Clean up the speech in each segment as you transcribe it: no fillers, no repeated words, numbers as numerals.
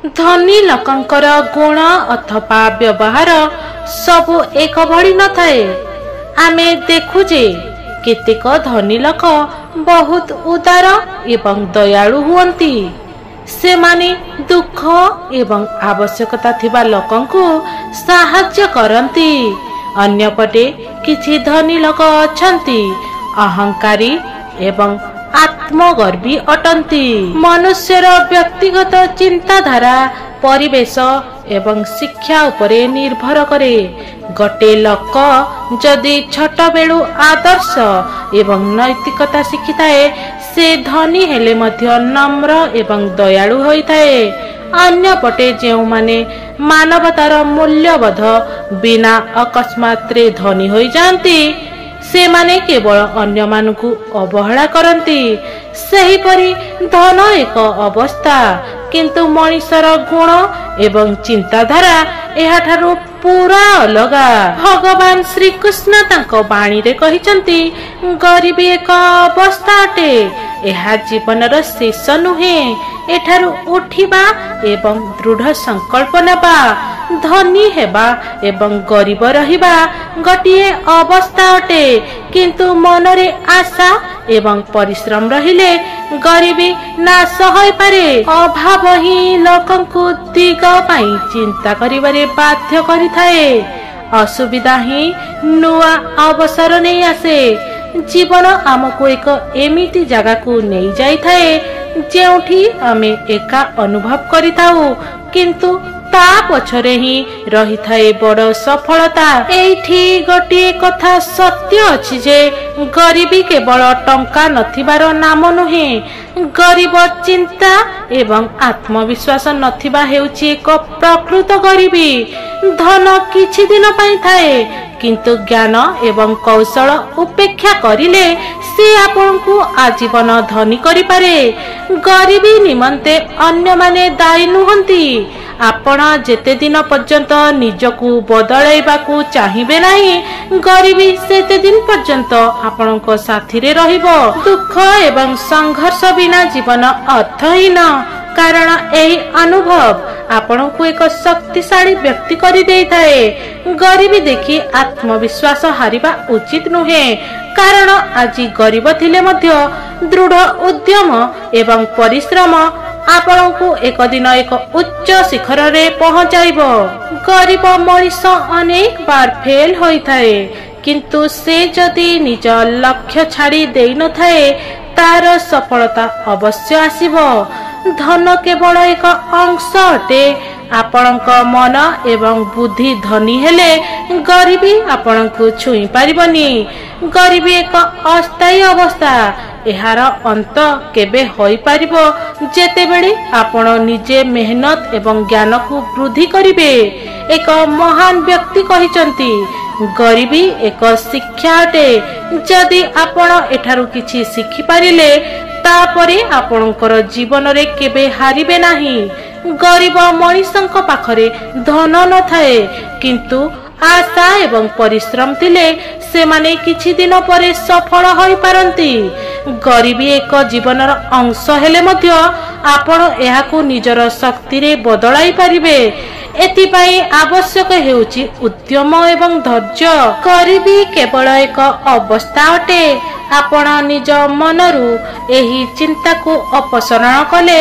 धनी लोकंकर गुण अथवा व्यवहार सबु एक भली न थाए। आमे देखुजे केतेक धनी लोक बहुत उदार एवं दयालु हुअन्ति। से माने दुख एवं आवश्यकता थिबा लोकंकु साहाय्य करन्ति। अन्यपटे किछि धनी लोक अछन्ति अहंकारी एवं आत्मगर्भी अटन्ति। मनुष्यर व्यक्तिगत चिंताधारा परिवेश एवं शिक्षा उपरे निर्भर करे। गोटे लोक जदि छोट बेलू आदर्श एवं नैतिकता शिखिथाए से धनी हेले मध्य नम्र एवं दयालु होइथाए। अन्यपटे जेउ माने मानवतार मूल्यबोध बिना अकस्मात रे धनी होई जांती से माने केवल अन्य मानकु अवहेला करती। सही परी धन एक अवस्था किंतु मनुष्यर गुण एवं चिंताधारा एहाठारु पूरा अलगा। भगवान श्री कृष्ण तांको बाणी रे कहिचंती गरीबी एक अवस्था अटे, एहा जीवनर शेष नुहे। एठारु उठिबा एवं दृढ़ संकल्प नेबा, धनी हेबा एवं गरीब रहिबा गोटिए अवस्था अटे, किंतु मनरे आशा एवं परिश्रम रहिले गरीबी नाश होई पारे। अभाव ही लोकंकु दिग पाई चिंता करिबारे बाध्य करिथाए। असुविधा ही नुआ अवसर नहीं आसे। जीवन आमको एक एमिति जगह को नहीं जाई थाए जेउठी आमे एका अनुभव करिताऊ, किंतु ता पछरे ही रही थाए बड़ सफलता। एठी गोटे कथा सत्य अछि जे गरीबी केवल टंका नथिबार नाम नुहे। गरीब चिंता एवं आत्मविश्वास नथिबा हेउछि एक प्रकृत गरीबी। धन किछि दिन पई थाए, किंतु ज्ञान एवं कौशल उपेक्षा करिले से आपनकु आजीवन धनी करि पारे। गरीबी निमंते अन्य माने दायी नुहंती। आपण जेते दिन पर्यंत निजकु बदलाइबाकू चाहिबे नाही, गरीबी सेते दिन पर्यंत आपणको साथी रे रहिबो। दुख एवं संघर्ष बिना जीवन अर्थहीन। कारण एही अनुभव आपणको एक शक्तिशाली व्यक्ति करि देइथाए। गरीबी देखि आत्मविश्वास हारिबा उचित नुहे, कारण आज गरीब थिले मध्य दृढ़ उद्यम एवं परिश्रम आपणको एक दिन एक उच्च शिखर रे पहुंचाइबो। गरीब मनुष्य अनेक बार फेल होइथाए, किंतु से जदि निज लक्ष्य छाड़ी देई न थाए तार सफलता अवश्य आसीबो। धन केवल एक अंश अटे। आपणक मन एवं बुद्धि धनी हेले गरीबी आपणको छुई पारिबनी। गरीबी एक अस्थायी अवस्था। एहार अंत केबे होई पारिबो जेतेबेले आपण निजे मेहनत एवं ज्ञान को वृद्धि करिवे। एक महान व्यक्ति कहिचंती गरीबी एक शिक्षा अटे। जदि आपण एठारु किछि शिखि पारिले तापरे आपणकर जीवन रे केबे हारिबे नाही। गरीब मनुष्यଙ୍କ पाखरे धन न थाए, किंतु आशा एवं परिश्रम थिले से माने किछि दिन परे सफल होई पारंती। गरीबी एक जीवनर अंश हेले मध्य आपण एहाकू निजर शक्ति रे बदलाई पारिबे। एथिपाई आवश्यक हेउची उद्यम एवं धैर्य। गरीबी केवल एक अवस्था अटे। आपण निज मनरु एही चिंता को अपसरण कले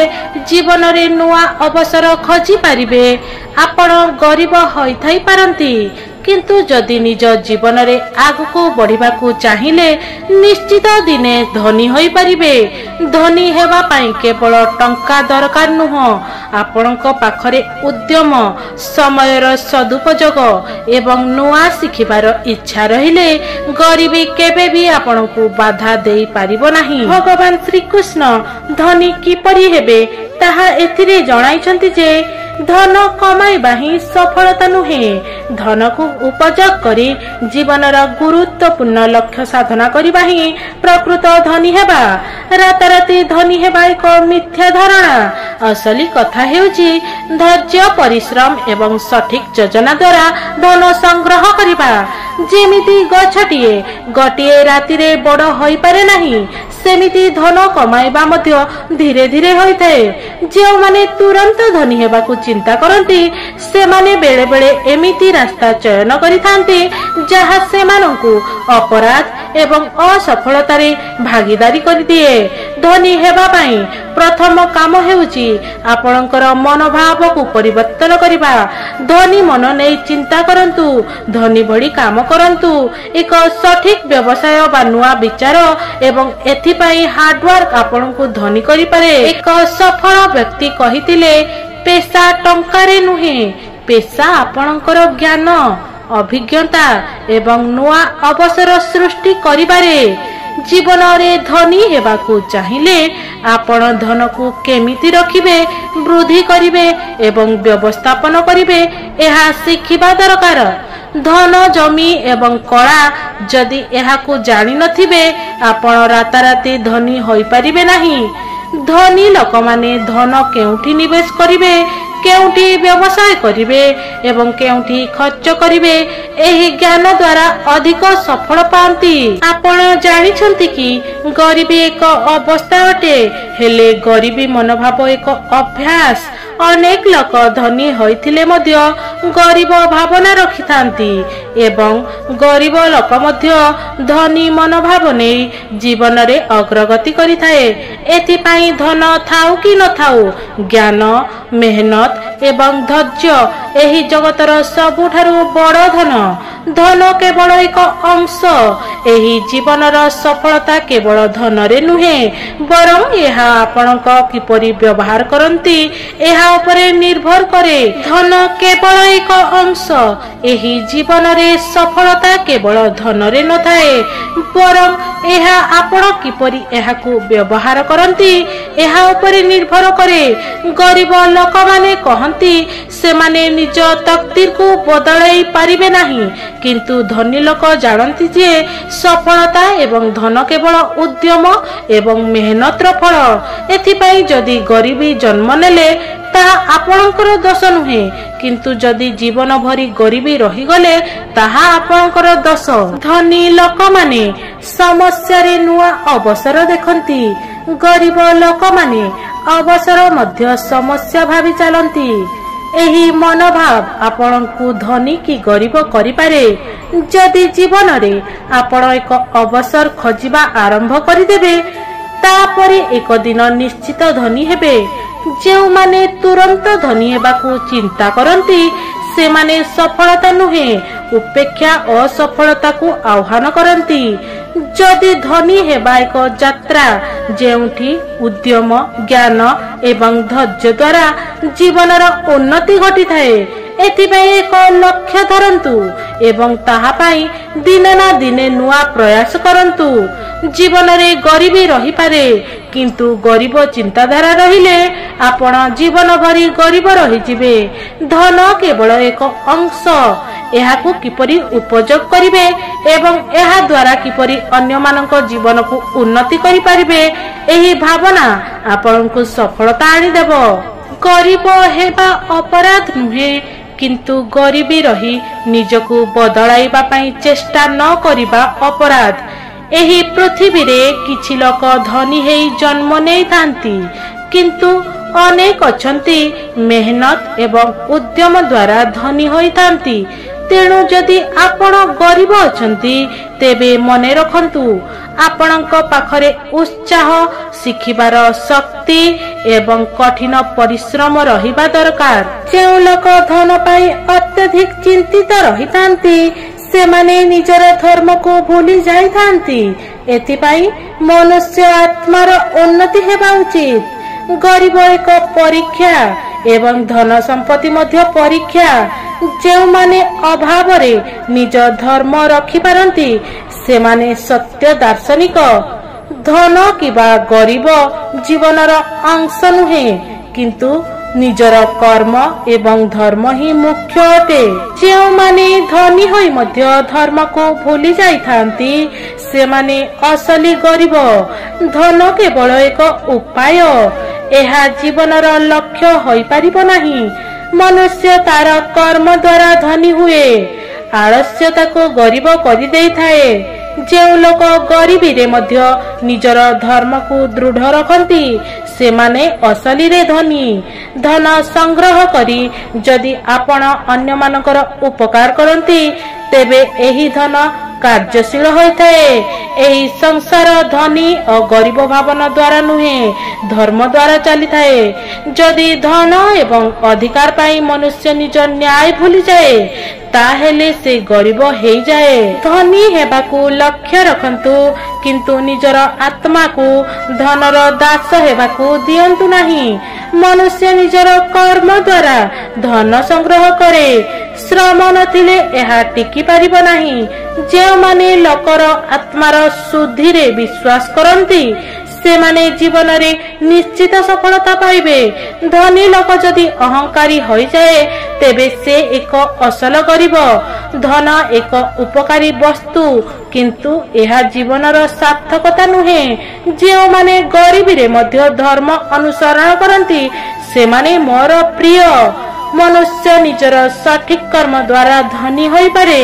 जीवन रे नुआ अवसर खोजी पारिबे। आपण गरीब होई थाई पारंती, किंतु जदि निज जीवन रे आगको बढ़िबाकू चाहिए निश्चित दिने धनी होई पारिबे। धनी हेबा पाई केवल टंका दरकार नुह, आपणक पाखरे उद्यम, समयर सदुपयोग एवं नुआ शिखिबार इच्छा रहिले गरीबी केबे भी आपणकू बाधा देई पारिबो नाही। भगवान श्री कृष्ण धनी किपरि हेबे ताहा एथिरे जणाइछन्ति जे धन कमाइबा ही सफलता नुहे। धन को उपयोग करी जीवनर गुरुत्वपूर्ण लक्ष्य साधना करिबा ही प्रकृत धनी हेबा। राताराती धनी हेबा एक मिथ्या धारणा। असली कथा हेउची धैर्य, परिश्रम एवं सठिक योजना द्वारा धन संग्रह करिबा। जेमिति गछटिए गोटिए राति रे बड़ होई पारे नाही, सेमिति धन कमाइबा मध्य धीरे धीरे होइथाए। जे माने तुरंत धनी हेबाकू चिंता करंती से माने बेले बेले एमिति रास्ता चयन करिथांती जहा सेमानंकू अपराध एवं असफलतारे भागीदारी करिदिए। धनी हेबा पई प्रथम काम हेउची आपणकर मनोभाव को परिवर्तन करिबा। धनी मन नै चिंता करंतु, धनी भड़ी काम करंतु, एक सठिक व्यवसाय बा नुआ विचार एवं एथिपाई हार्डवर्क आपनकू धनी करि पारे। एक सफल व्यक्ति कहितिले पेशा टंकारे नुहे, पेशा आपणकर ज्ञान अभिज्ञता एवं नुआ अवसर सृष्टि करिबारे। जीवन रे धनी हेबाकू चाहिए आपण धन को केमिति रखिबे, वृद्धि करिबे एवं व्यवस्थापन करिबे एहा शिखिबा दरकार। धन जमी एवं कला जदि एहाकू जानि नथिबे आपण राताराती धनी होई परिबे नाही। धनी लोक माने धन केउठी निवेश करिबे, केउठी व्यवसाय करिबे एवं केउठी खर्च करिबे एही ज्ञान द्वारा अधिक सफल पांती। आपण जानिछंती कि गरीबी एक अवस्था अटे, हेले गरीबी मनोभाव एक अभ्यास। अनेक लोक धनी होइथिले मध्य गरीब भावना रखिथांती एवं गरीब लोक मध्य धनी मनोभाव नै जीवन रे अग्रगति करिथाए। एथिपाई धन थाउ कि न थाउ, ज्ञान मेहनत एवं धैर्य एही जगतर सबुठारु बड़ धन। धन केवल एक अंश, एही जीवनर सफलता केवल धन रे नुहे बरं एहा आपणक किपरि व्यवहार करंती एहा उपरे निर्भर करे। धन केवल एक अंश, एही जीवन रे सफलता केवल धन रे न थाए बरं एहा आपण किपरि एहाकू व्यवहार करंती एहा उपरे निर्भर करे। गरीब लोक माने कहंती से माने निज तकदीर को बदलाई पारिबे नाही, किंतु धनी लोक जानती जे सफलता एवं धन केवल उद्यम एवं मेहनतर फल। एथिपाई जदि गरीबी जन्म नेले ताहा आपणकर दोष नुहे, किंतु जदि जीवन भरी गरीबी रहीगले ताहा आपणकर दोष। धनी लोक माने समस्या रे नुआ अवसर देखंती, गरीब लोक माने अवसर मध्य समस्या भावी चलती। एही मनोभाव आपणकू धनी कि गरीब करिपारे। जदि जीवन रे आपण एक अवसर खोजिबा आरंभ करिदेबे तापरे एक दिन निश्चित धनी हेबे। जेउ माने तुरंत धनी हेबाकू चिंता करंती से माने सफलता नुहे उपेक्षा असफलता को आह्वान करंती। जदि धनी हेबा एक यात्रा जेउठी उद्यम ज्ञान एवं धैर्य द्वारा जीवनर उन्नति घटी थाए। एथिपाई एक लक्ष्य धरंतु एवं ताहा पाई दिने ना दिने नुआ प्रयास करंतु। जीवन रे गरीबी रही पारे, किंतु गरीब चिंताधारा रहिले आपण जीवन भरी गरीब रही जिबे। धन केवल एक अंश, एहाकू किपरि उपयोग करिवे एवं एहा द्वारा किपरि अन्य मानक जीवन को उन्नति करि पारिबे एही भावना आपनकू सफलता आनी देबो। गरीब हेबा अपराध नुहे, किंतु गरीबी रही निजकू बदलाइबा पई चेष्टा न करिबा अपराध। एही पृथ्वी रे किछि लोक धनी हेई जन्म नै थांती, किंतु अनेक अछंती मेहनत एवं उद्यम द्वारा धनी होई थांती। तेणु जदि आपण गरीब अछंती तेबे मने रखंतु आपणक पाखरे उत्साह शिखिबार शक्ति एवं कठिन परिश्रम रहिबा दरकार। जेउ लोक धन पाई अत्यधिक चिंतित रही थांती से माने निजर धर्म को भूली जाई थांती। एथिपाई मनुष्य आत्मार उन्नति हेबा उचित। गरीब एक परीक्षा एवं धन संपत्ति मध्य परीक्षा। जेउ माने अभाव रे निज धर्म रखि पारंती से माने सत्य दार्शनिक। धन किबा गरीब जीवनर अंश नुहे, किंतु निजर कर्म एवं धर्म ही मुख्य अटे। जेउ माने धनी होई मध्य धर्म को भूली जाई थांती से माने असली गरीब। धन केवल एक उपाय, एहा जीवनर लक्ष्य होई पारिबो नाही। मनुष्य तार कर्म द्वारा धनी हुए, आलस्यता को गरीब करि देई थाए। ଯେଉଁ ଲୋକ ଗରିବୀରେ ମଧ୍ୟ ନିଜର ଧର୍ମକୁ ଦୃଢ ରଖନ୍ତି ସେମାନେ ଅସଲିରେ ଧନୀ। ଧନ ସଂଗ୍ରହ କରି ଯଦି ଆପଣ ଅନ୍ୟମାନଙ୍କର ଉପକାର କରନ୍ତି ତେବେ ଏହି ଧନ କାର୍ଯ୍ୟଶୀଳ ହୋଇଥାଏ। ଏହି ସଂସାର ଧନୀ ଓ ଗରିବ ଭାବନା ଦ୍ୱାରା ନୁହେଁ ଧର୍ମ ଦ୍ୱାରା ଚାଲିଥାଏ। ଯଦି ଧନ ଏବଂ ଅଧିକାର ପାଇଁ ମନୁଷ୍ୟ ନିଜ ନ୍ୟାୟ ଭୁଲିଯାଏ ତାହେଲେ ସେ ଗରିବ ହେଇଯାଏ। ଧନୀ ହେବାକୁ ଲକ୍ଷ୍ୟ ରଖନ୍ତୁ କିନ୍ତୁ ନିଜର ଆତ୍ମାକୁ ଧନର ଦାସ ହେବାକୁ ଦିଅନ୍ତୁ ନାହିଁ। ମନୁଷ୍ୟ ନିଜର କର୍ମ ଦ୍ୱାରା ଧନ ସଂଗ୍ରହ କରେ, ଶ୍ରମ ନଥିଲେ ଏହା ଟିକି ପାରିବ ନାହିଁ। ଯେଉଁମାନେ ଲୋକର ଆତ୍ମାର ଶୁଦ୍ଧିରେ ବିଶ୍ୱାସ କରନ୍ତି ସେମାନେ ଜୀବନରେ ନିଶ୍ଚିତ ସଫଳତା ପାଇବେ। ଧନୀ ଲୋକ ଯଦି ଅହଙ୍କାରୀ ହୋଇଯାଏ ତେବେ ସେ ଏକ ଅସଲ ଗରିବ। ଧନ ଏକ ଉପକାରୀ ବସ୍ତୁ କିନ୍ତୁ ଏହା ଜୀବନର ସାର୍ଥକତା ନୁହେଁ। ଯେଉଁମାନେ ଗରିବୀରେ ମଧ୍ୟ ଧର୍ମ ଅନୁସରଣ କରନ୍ତି ସେମାନେ ମୋର ପ୍ରିୟ। ମନୁଷ୍ୟ ନିଜର ସଠିକ କର୍ମ ଦ୍ୱାରା ଧନୀ ହୋଇପାରେ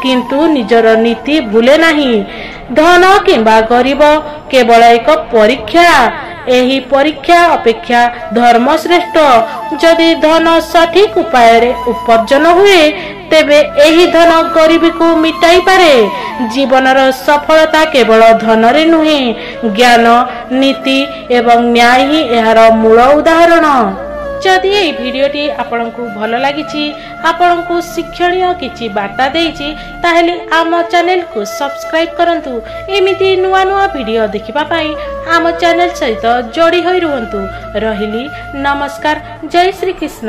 କିନ୍ତୁ ନିଜର ନୀତି ଭୁଲେ ନାହିଁ। ଧନ କିମ୍ବା ଗରିବ କେବଳ ଏକ ପରୀକ୍ଷା। ଏହି ପରୀକ୍ଷା ଅପେକ୍ଷା ଧର୍ମ ଶ୍ରେଷ୍ଠ। ଯଦି ଧନ ସଠିକ ଉପାୟରେ ଉପାର୍ଜନ ହୁଏ ତେବେ ଏହି ଧନ ଗରିବୀକୁ ମିଟାଇ ପାରେ। ଜୀବନର ସଫଳତା କେବଳ ଧନରେ ନୁହେଁ ଜ୍ଞାନ, ନୀତି ଏବଂ ନ୍ୟାୟ ହିଁ ଏହାର ମୂଳ ଉଦାହରଣ। ଯଦି ଏହି ଭିଡ଼ିଓଟି ଆପଣଙ୍କୁ ଭଲ ଲାଗିଛି, ଆପଣଙ୍କୁ ଶିକ୍ଷଣୀୟ କିଛି ବାର୍ତ୍ତା ଦେଇଛି ତାହେଲେ ଆମ ଚ୍ୟାନେଲକୁ ସବସ୍କ୍ରାଇବ କରନ୍ତୁ। ଏମିତି ନୂଆ ନୂଆ ଭିଡ଼ିଓ ଦେଖିବା ପାଇଁ ଆମ ଚ୍ୟାନେଲ ସହିତ ଯୋଡ଼ି ହୋଇ ରୁହନ୍ତୁ। ରହିଲି ନମସ୍କାର, ଜୟ ଶ୍ରୀ କୃଷ୍ଣ।